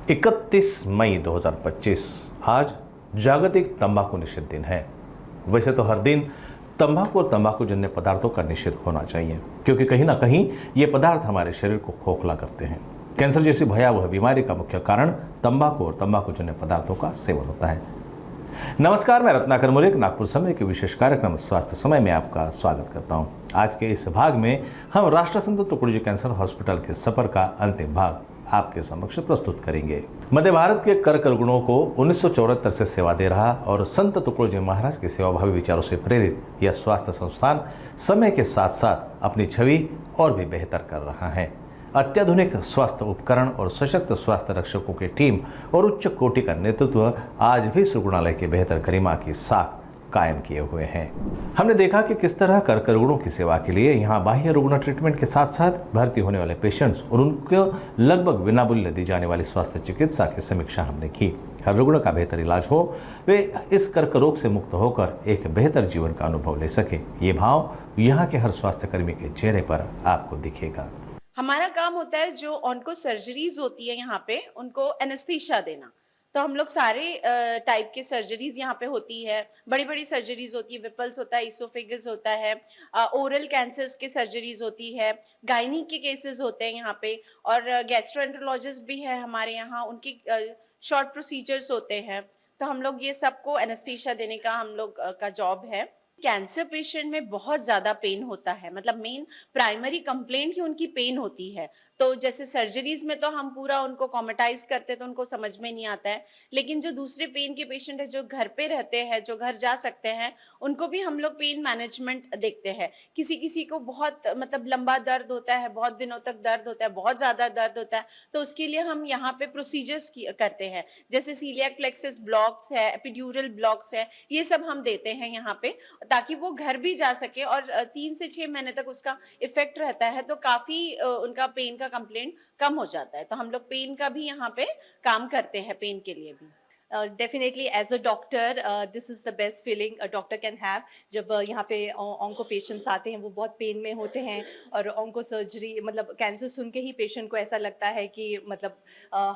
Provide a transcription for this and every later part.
31 मई 2025 आज जागतिक तंबाकू निषेध दिन है। वैसे तो हर दिन तंबाकू और तंबाकू जन्य पदार्थों का निषेध होना चाहिए, क्योंकि कहीं ना कहीं ये पदार्थ हमारे शरीर को खोखला करते हैं। कैंसर जैसी भयावह बीमारी का मुख्य कारण तंबाकू और तंबाकू जन्य पदार्थों का सेवन होता है। नमस्कार, मैं रत्नाकर मुरेक नागपुर समय के विशेष कार्यक्रम स्वास्थ्य समय में आपका स्वागत करता हूं। आज के इस भाग में हम राष्ट्रसंत तुकडोजी कैंसर हॉस्पिटल के सफर का अंतिम भाग आपके समक्ष प्रस्तुत करेंगे। मध्य भारत के कर्क रुग्णों को 1974 से सेवा दे रहा और संत तुकडोजी महाराज के सेवाभावी विचारों से प्रेरित यह स्वास्थ्य संस्थान समय के साथ साथ अपनी छवि और भी बेहतर कर रहा है। अत्याधुनिक स्वास्थ्य उपकरण और सशक्त स्वास्थ्य रक्षकों की टीम और उच्च कोटि का नेतृत्व आज भी इस रुग्णालय की बेहतर गरिमा की साख कायम किए हुए हैं। हमने देखा कि किस तरह कर्क रुग्णों की सेवा के लिए यहाँ बाह्य रुग्ण ट्रीटमेंट के साथ साथ भर्ती होने वाले पेशेंट्स और उनको लगभग बिना मूल्य दी जाने वाली स्वास्थ्य चिकित्सा की समीक्षा हमने की। हर रुग्ण का बेहतर इलाज हो, वे इस कर्क रोग से मुक्त होकर एक बेहतर जीवन का अनुभव ले सके, ये भाव यहाँ के हर स्वास्थ्य कर्मी के चेहरे पर आपको दिखेगा। हमारा काम होता है जो ऑन्को सर्जरीज होती है यहाँ पे उनको एनेस्थीसिया देना। तो हम लोग सारे टाइप के सर्जरीज यहाँ पे होती है। बड़ी बड़ी सर्जरीज होती है, विपल्स होता है, इसोफेगस होता है, ओरल कैंसर्स के सर्जरीज होती है, गायनी के केसेस होते हैं यहाँ पे, और गैस्ट्रोएंटरोलॉजिस्ट भी है हमारे यहाँ, उनकी शॉर्ट प्रोसीजर्स होते हैं। तो हम लोग ये सबको एनेस्थीसिया देने का हम लोग का जॉब है। कैंसर पेशेंट में बहुत ज़्यादा पेन होता है, मतलब मेन प्राइमरी कंप्लेंट ही उनकी पेन होती है। तो जैसे सर्जरीज में तो हम पूरा उनको कॉमेटाइज करते हैं तो उनको समझ में नहीं आता है, लेकिन जो दूसरे पेन के पेशेंट है जो घर पे रहते हैं, जो घर जा सकते हैं, उनको भी हम लोग पेन मैनेजमेंट देखते हैं। किसी किसी को बहुत मतलब लंबा दर्द होता है, बहुत दिनों तक दर्द होता है, बहुत ज़्यादा दर्द होता है, तो उसके लिए हम यहाँ पे प्रोसीजर्स करते हैं। जैसे सीलियाक प्लेक्सस ब्लॉक्स है, एपिड्यूरल ब्लॉक्स है, ये सब हम देते हैं यहाँ पे, ताकि वो घर भी जा सके और 3 से 6 महीने तक उसका इफेक्ट रहता है। तो काफी उनका पेन का कंप्लेंट कम हो जाता है। तो हम लोग पेन का भी यहाँ पे काम करते हैं, पेन के लिए भी। Definitely, as a doctor, this is the best feeling a doctor can have. जब यहाँ पे ऑन्को पेशेंट्स आते हैं, वो बहुत पेन में होते हैं, और ऑन्को सर्जरी मतलब कैंसर सुन के ही पेशेंट को ऐसा लगता है कि मतलब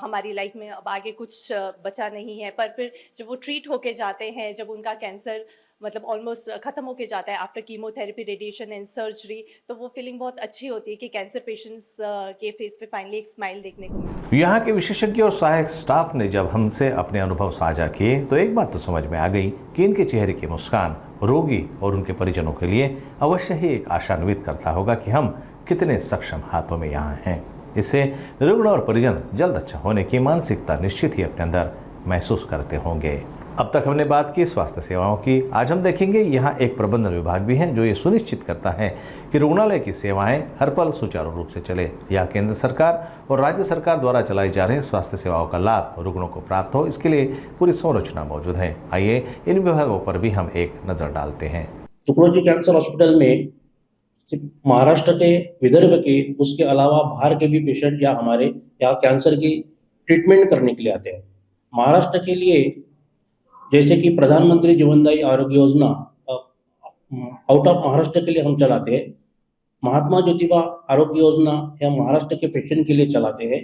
हमारी लाइफ में अब आगे कुछ बचा नहीं है। पर फिर जब वो ट्रीट होके जाते हैं, जब उनका कैंसर मतलब ऑलमोस्ट ख़त्म होके जाता है after chemotherapy, radiation and surgery, तो वो फीलिंग बहुत अच्छी होती है कि कैंसर पेशेंट्स के फेस पे फाइनली एक स्माइल देखने को मिलती है। यहाँ के विशेषज्ञ और सहायक स्टाफ ने जब हमसे अपने अनुभव साझा किए तो एक बात तो समझ में आ गई कि इनके चेहरे की मुस्कान रोगी और उनके परिजनों के लिए अवश्य ही एक आशान्वित करता होगा कि हम कितने सक्षम हाथों में यहाँ हैं। इससे रुग्ण और परिजन जल्द अच्छा होने की मानसिकता निश्चित ही अपने अंदर महसूस करते होंगे। अब तक हमने बात की स्वास्थ्य सेवाओं की, आज हम देखेंगे यहाँ एक प्रबंधन विभाग भी है जो ये सुनिश्चित करता है कि रुग्णालय की सेवाएं हर पल सुचारू रूप से चले। यह केंद्र सरकार और राज्य सरकार द्वारा चलाई जा रही स्वास्थ्य सेवाओं का लाभ रुग्णों को प्राप्त हो, इसके लिए पूरी संरचना मौजूद है। आइए इन विभागों पर भी हम एक नजर डालते हैं। तुकडोजी कैंसर हॉस्पिटल में सिर्फ महाराष्ट्र के, विदर्भ के, उसके अलावा बाहर के भी पेशेंट या हमारे यहाँ कैंसर की ट्रीटमेंट करने के लिए आते हैं। महाराष्ट्र के लिए जैसे कि प्रधानमंत्री जीवनदायी आरोग्य योजना आउट ऑफ महाराष्ट्र के लिए हम चलाते हैं। महात्मा ज्योतिबा आरोग्य योजना या महाराष्ट्र के पेशेंट के लिए चलाते हैं।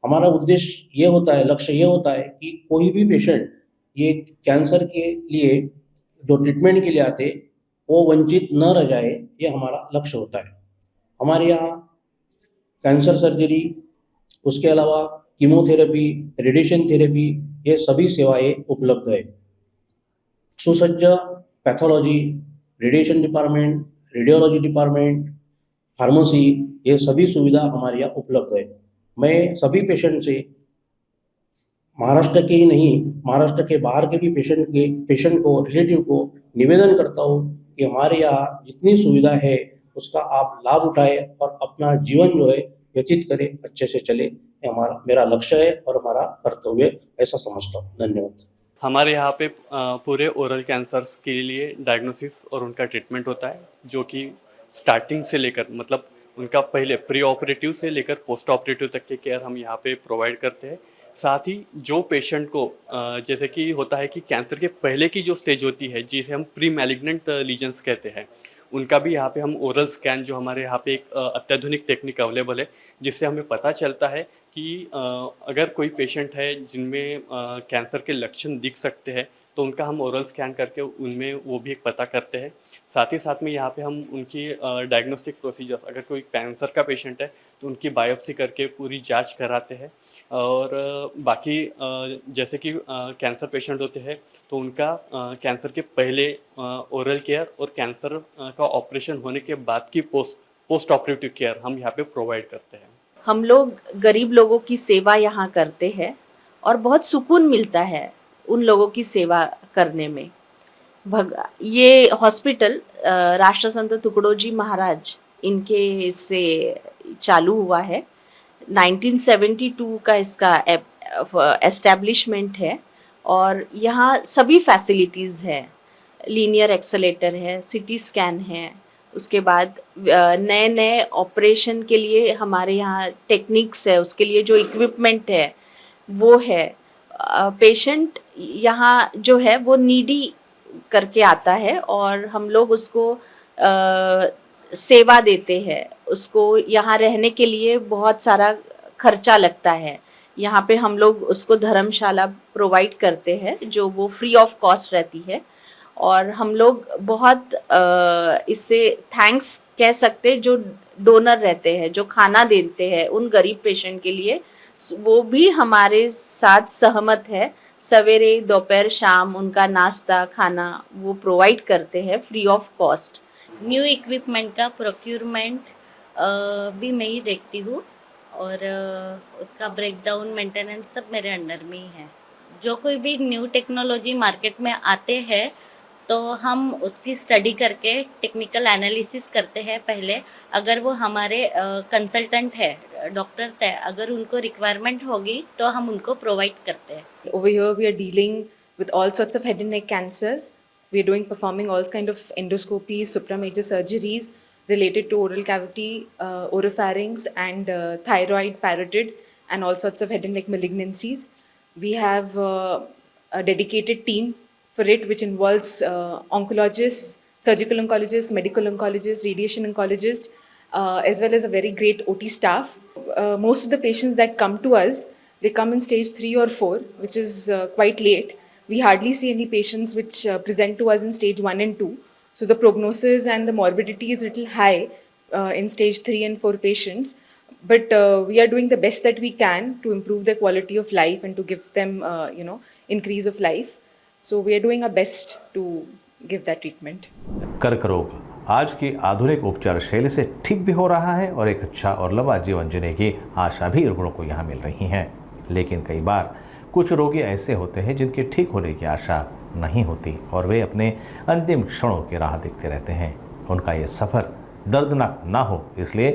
हमारा उद्देश्य ये होता है, लक्ष्य ये होता है कि कोई भी पेशेंट ये कैंसर के लिए जो ट्रीटमेंट के लिए आते वो वंचित न रह जाए, ये हमारा लक्ष्य होता है। हमारे यहाँ कैंसर सर्जरी, उसके अलावा कीमोथेरेपी, रेडिएशन थेरेपी, ये सभी सेवाएं उपलब्ध है। सुसज्ज pathology, radiation department, radiology department, pharmacy, ये सभी सुविधा हमारे यहाँ उपलब्ध है। मैं सभी पेशेंट से, महाराष्ट्र के ही नहीं, महाराष्ट्र के बाहर के भी पेशेंट को, रिलेटिव को निवेदन करता हूँ कि हमारे यहाँ जितनी सुविधा है उसका आप लाभ उठाएं और अपना जीवन जो है व्यतीत करें, अच्छे से चले। ये मेरा लक्ष्य है और हमारा कर्तव्य, ऐसा समझता हूँ। धन्यवाद। हमारे यहाँ पे पूरे ओरल कैंसर्स के लिए डायग्नोसिस और उनका ट्रीटमेंट होता है, जो कि स्टार्टिंग से लेकर मतलब उनका पहले प्री ऑपरेटिव से लेकर पोस्ट ऑपरेटिव तक की केयर हम यहाँ पे प्रोवाइड करते हैं। साथ ही जो पेशेंट को जैसे कि होता है कि कैंसर के पहले की जो स्टेज होती है, जिसे हम प्री मैलिग्नेंट लीजन्स कहते हैं, उनका भी यहाँ पे हम ओरल स्कैन, जो हमारे यहाँ पे एक अत्याधुनिक टेक्निक अवेलेबल है, जिससे हमें पता चलता है कि अगर कोई पेशेंट है जिनमें कैंसर के लक्षण दिख सकते हैं, तो उनका हम ओरल स्कैन करके उनमें वो भी एक पता करते हैं। साथ ही साथ में यहाँ पे हम उनकी डायग्नोस्टिक प्रोसीजर्स, अगर कोई कैंसर का पेशेंट है तो उनकी बायोप्सी करके पूरी जांच कराते हैं। और बाकी जैसे कि कैंसर पेशेंट होते हैं तो उनका कैंसर के पहले ओरल केयर और कैंसर का ऑपरेशन होने के बाद की पोस्ट ऑपरेटिव केयर हम यहाँ पे प्रोवाइड करते हैं। हम लोग गरीब लोगों की सेवा यहाँ करते हैं और बहुत सुकून मिलता है उन लोगों की सेवा करने में। ये हॉस्पिटल राष्ट्रसंत तुकडोजी महाराज इनके से चालू हुआ है। 1972 का इसका एस्टैब्लिशमेंट है और यहाँ सभी फैसिलिटीज़ है। लीनियर एक्सेलेटर है, सिटी स्कैन है, उसके बाद नए नए ऑपरेशन के लिए हमारे यहाँ टेक्निक्स है, उसके लिए जो इक्विपमेंट है वो है। पेशेंट यहाँ जो है वो नीडी करके आता है और हम लोग उसको सेवा देते हैं। उसको यहाँ रहने के लिए बहुत सारा खर्चा लगता है। यहाँ पे हम लोग उसको धर्मशाला प्रोवाइड करते हैं जो वो फ्री ऑफ कॉस्ट रहती है। और हम लोग बहुत इससे थैंक्स कह सकते जो डोनर रहते हैं, जो खाना देते हैं उन गरीब पेशेंट के लिए, वो भी हमारे साथ सहमत है। सवेरे दोपहर शाम उनका नाश्ता खाना वो प्रोवाइड करते हैं free of cost. New equipment का प्रोक्यूरमेंट भी मैं ही देखती हूँ और उसका ब्रेकडाउन मेंटेनेंस सब मेरे अंडर में ही है। जो कोई भी न्यू टेक्नोलॉजी मार्केट में आते हैं तो हम उसकी स्टडी करके टेक्निकल एनालिसिस करते हैं पहले। अगर वो हमारे कंसल्टेंट है, डॉक्टर्स है, अगर उनको रिक्वायरमेंट होगी तो हम उनको प्रोवाइड करते हैं। Over here we are dealing with all sorts of head and neck cancers. We are performing all kind of endoscopies, supramajor surgeries related to oral cavity, oropharynx and thyroid, parotid and all sorts of head and neck malignancies. We have a dedicated team for it, which involves oncologists, surgical oncologists, medical oncologists, radiation oncologists, as well as a very great OT staff. Most of the patients that come to us, they come in stage 3 or 4, which is quite late. We hardly see any patients which present to us in stage 1 and 2. So the prognosis and the morbidity is little high in stage 3 and 4 patients. But we are doing the best that we can to improve their quality of life and to give them, increase of life. So we are doing our best to give that treatment. कर्क रोग आज की आधुनिक उपचार शैली से ठीक भी हो रहा है और एक अच्छा और लंबा जीवन जीने की आशा भी रुग्णों को यहाँ मिल रही है। लेकिन कई बार कुछ रोगी ऐसे होते हैं जिनके ठीक होने की आशा नहीं होती और वे अपने अंतिम क्षणों की राह देखते रहते हैं। उनका ये सफ़र दर्दनाक ना हो इसलिए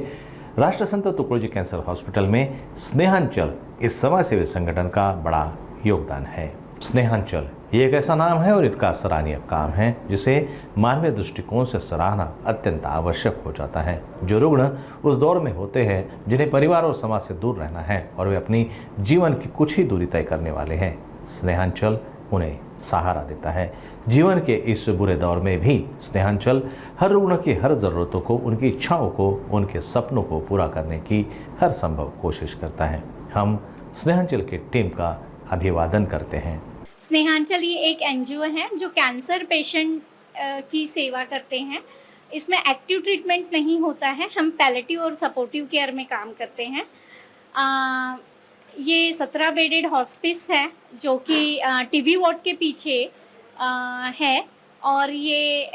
राष्ट्रसंत तुकडोजी कैंसर हॉस्पिटल में स्नेहांचल इस समाजसेवी संगठन का बड़ा योगदान है। स्नेहांचल ये एक ऐसा नाम है और इनका सराहनीय काम है जिसे मानवीय दृष्टिकोण से सराहना अत्यंत आवश्यक हो जाता है। जो रुग्ण उस दौर में होते हैं जिन्हें परिवार और समाज से दूर रहना है और वे अपनी जीवन की कुछ ही दूरी तय करने वाले हैं, स्नेहांचल उन्हें सहारा देता है। जीवन के इस बुरे दौर में भी स्नेहांचल हर रुग्ण की हर ज़रूरतों को, उनकी इच्छाओं को, उनके सपनों को पूरा करने की हर संभव कोशिश करता है। हम स्नेहांचल की टीम का अभिवादन करते हैं। स्नेहांचल ये एक एनजीओ है जो कैंसर पेशेंट की सेवा करते हैं। इसमें एक्टिव ट्रीटमेंट नहीं होता है, हम पैलेटिव और सपोर्टिव केयर में काम करते हैं। ये 17 बेडेड हॉस्पिस है जो कि टीबी वार्ड के पीछे है और ये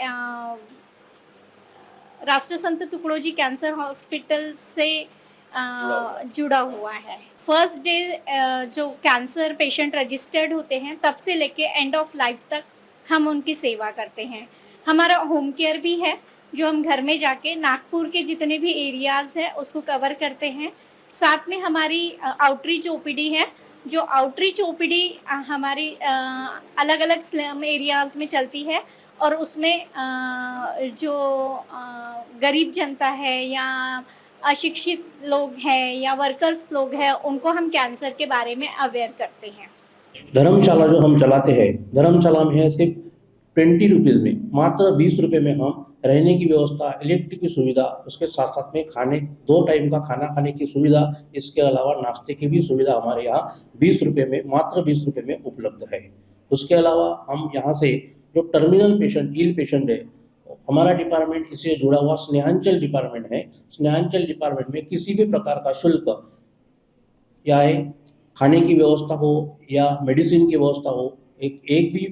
राष्ट्रसंत तुकडोजी कैंसर हॉस्पिटल से जुड़ा हुआ है। फर्स्ट डे जो कैंसर पेशेंट रजिस्टर्ड होते हैं तब से लेके एंड ऑफ लाइफ तक हम उनकी सेवा करते हैं। हमारा होम केयर भी है जो हम घर में जाके नागपुर के जितने भी एरियाज़ हैं उसको कवर करते हैं। साथ में हमारी आउटरीच ओपीडी है जो आउटरीच ओपीडी हमारी अलग अलग स्लम एरियाज़ में चलती है और उसमें जो गरीब जनता है या अशिक्षित लोग हैं या वर्कर्स लोग हैं उनको हम कैंसर के बारे में अवेयर करते हैं। धर्मशाला जो हम चलाते हैं, धर्मशाला में है सिर्फ 20 रुपीज़ में, मात्र 20 रुपये में हम रहने की व्यवस्था, इलेक्ट्रिक की सुविधा, उसके साथ साथ में खाने 2 टाइम का खाना खाने की सुविधा, इसके अलावा नाश्ते की भी सुविधा हमारे यहाँ 20 रुपये में, मात्र 20 रुपये में उपलब्ध है। उसके अलावा हम यहाँ से जो टर्मिनल पेशेंट, इल पेशेंट है, हमारा डिपार्टमेंट इससे जुड़ा हुआ स्नेहांचल डिपार्टमेंट है। स्नेहांचल डिपार्टमेंट में किसी भी प्रकार का शुल्क या खाने की व्यवस्था हो या मेडिसिन की व्यवस्था हो, एक भी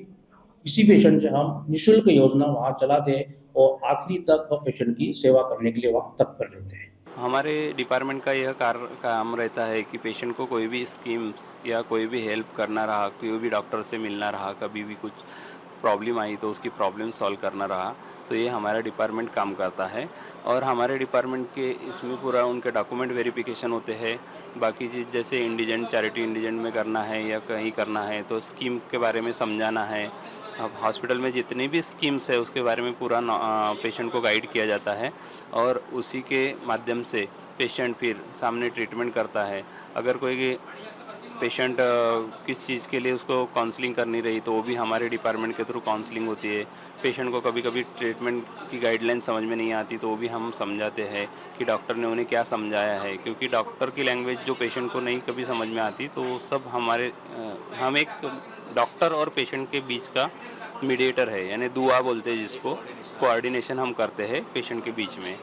किसी पेशेंट से हम निःशुल्क योजना वहाँ चलाते हैं और आखिरी तक पेशेंट की सेवा करने के लिए वहाँ तत्पर रहते हैं। हमारे डिपार्टमेंट का यह काम रहता है कि पेशेंट को कोई भी स्कीम्स या कोई भी हेल्प करना रहा, कोई भी डॉक्टर से मिलना रहा, कभी भी कुछ प्रॉब्लम आई तो उसकी प्रॉब्लम सॉल्व करना रहा, तो ये हमारा डिपार्टमेंट काम करता है। और हमारे डिपार्टमेंट के इसमें पूरा उनके डॉक्यूमेंट वेरिफिकेशन होते हैं। बाकी चीज़ जैसे इंडिजेंट, चैरिटी इंडिजेंट में करना है या कहीं करना है तो स्कीम के बारे में समझाना है। अब हॉस्पिटल में जितनी भी स्कीम्स है उसके बारे में पूरा पेशेंट को गाइड किया जाता है और उसी के माध्यम से पेशेंट फिर सामने ट्रीटमेंट करता है। अगर कोई पेशेंट किस चीज़ के लिए उसको काउंसलिंग करनी रही तो वो भी हमारे डिपार्टमेंट के थ्रू काउंसलिंग होती है। पेशेंट को कभी कभी ट्रीटमेंट की गाइडलाइन समझ में नहीं आती तो वो भी हम समझाते हैं कि डॉक्टर ने उन्हें क्या समझाया है, क्योंकि डॉक्टर की लैंग्वेज जो पेशेंट को नहीं कभी समझ में आती तो वो सब हम एक डॉक्टर और पेशेंट के बीच का मीडिएटर है, यानी दुआ बोलते हैं जिसको, कोऑर्डिनेशन हम करते हैं पेशेंट के बीच में।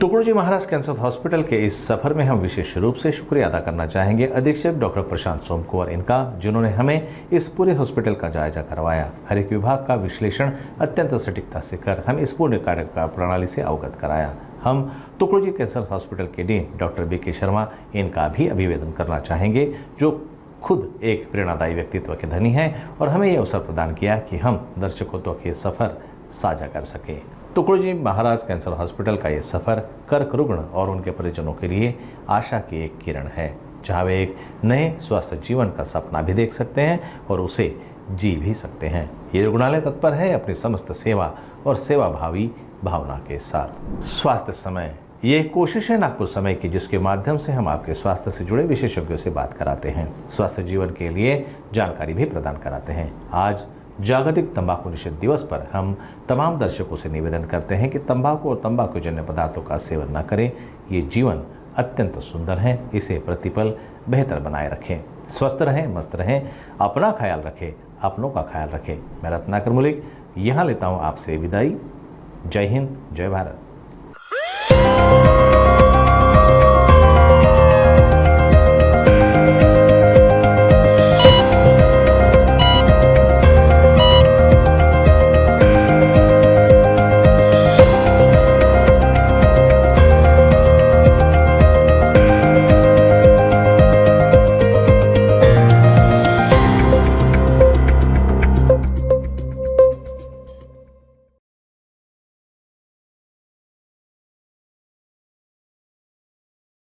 टुकड़ोजी महाराज कैंसर हॉस्पिटल के इस सफर में हम विशेष रूप से शुक्रिया अदा करना चाहेंगे अधीक्षक डॉक्टर प्रशांत सोमकुमार इनका, जिन्होंने हमें इस पूरे हॉस्पिटल का जायजा करवाया, हर एक विभाग का विश्लेषण अत्यंत सटीकता से कर हम इस पूर्ण कार्य प्रणाली से अवगत कराया। हम टुकड़ोजी कैंसर हॉस्पिटल के डीन डॉक्टर बीके शर्मा इनका भी अभिवादन करना चाहेंगे, जो खुद एक प्रेरणादायी व्यक्तित्व के धनी हैं और हमें ये अवसर प्रदान किया कि हम दर्शकों तक ये सफ़र साझा कर सकें। टुकड़ोजी महाराज कैंसर हॉस्पिटल का ये सफ़र कर्क रुग्ण और उनके परिजनों के लिए आशा की एक किरण है, जहाँ वे एक नए स्वस्थ जीवन का सपना भी देख सकते हैं और उसे जी भी सकते हैं। ये रुग्णालय तत्पर है अपनी समस्त सेवा और सेवाभावी भावना के साथ। स्वास्थ्य समय, ये कोशिश है नागपुर समय की, जिसके माध्यम से हम आपके स्वास्थ्य से जुड़े विशेषज्ञों से बात कराते हैं, स्वास्थ्य जीवन के लिए जानकारी भी प्रदान कराते हैं। आज जागतिक तंबाकू निषेध दिवस पर हम तमाम दर्शकों से निवेदन करते हैं कि तंबाकू और तंबाकू जन्य पदार्थों का सेवन न करें। ये जीवन अत्यंत सुंदर है, इसे प्रतिपल बेहतर बनाए रखें। स्वस्थ रहें, मस्त रहें, अपना ख्याल रखें, अपनों का ख्याल रखें। मैं रत्नाकर मलिक यहाँ लेता हूँ आपसे विदाई। जय हिंद, जय भारत।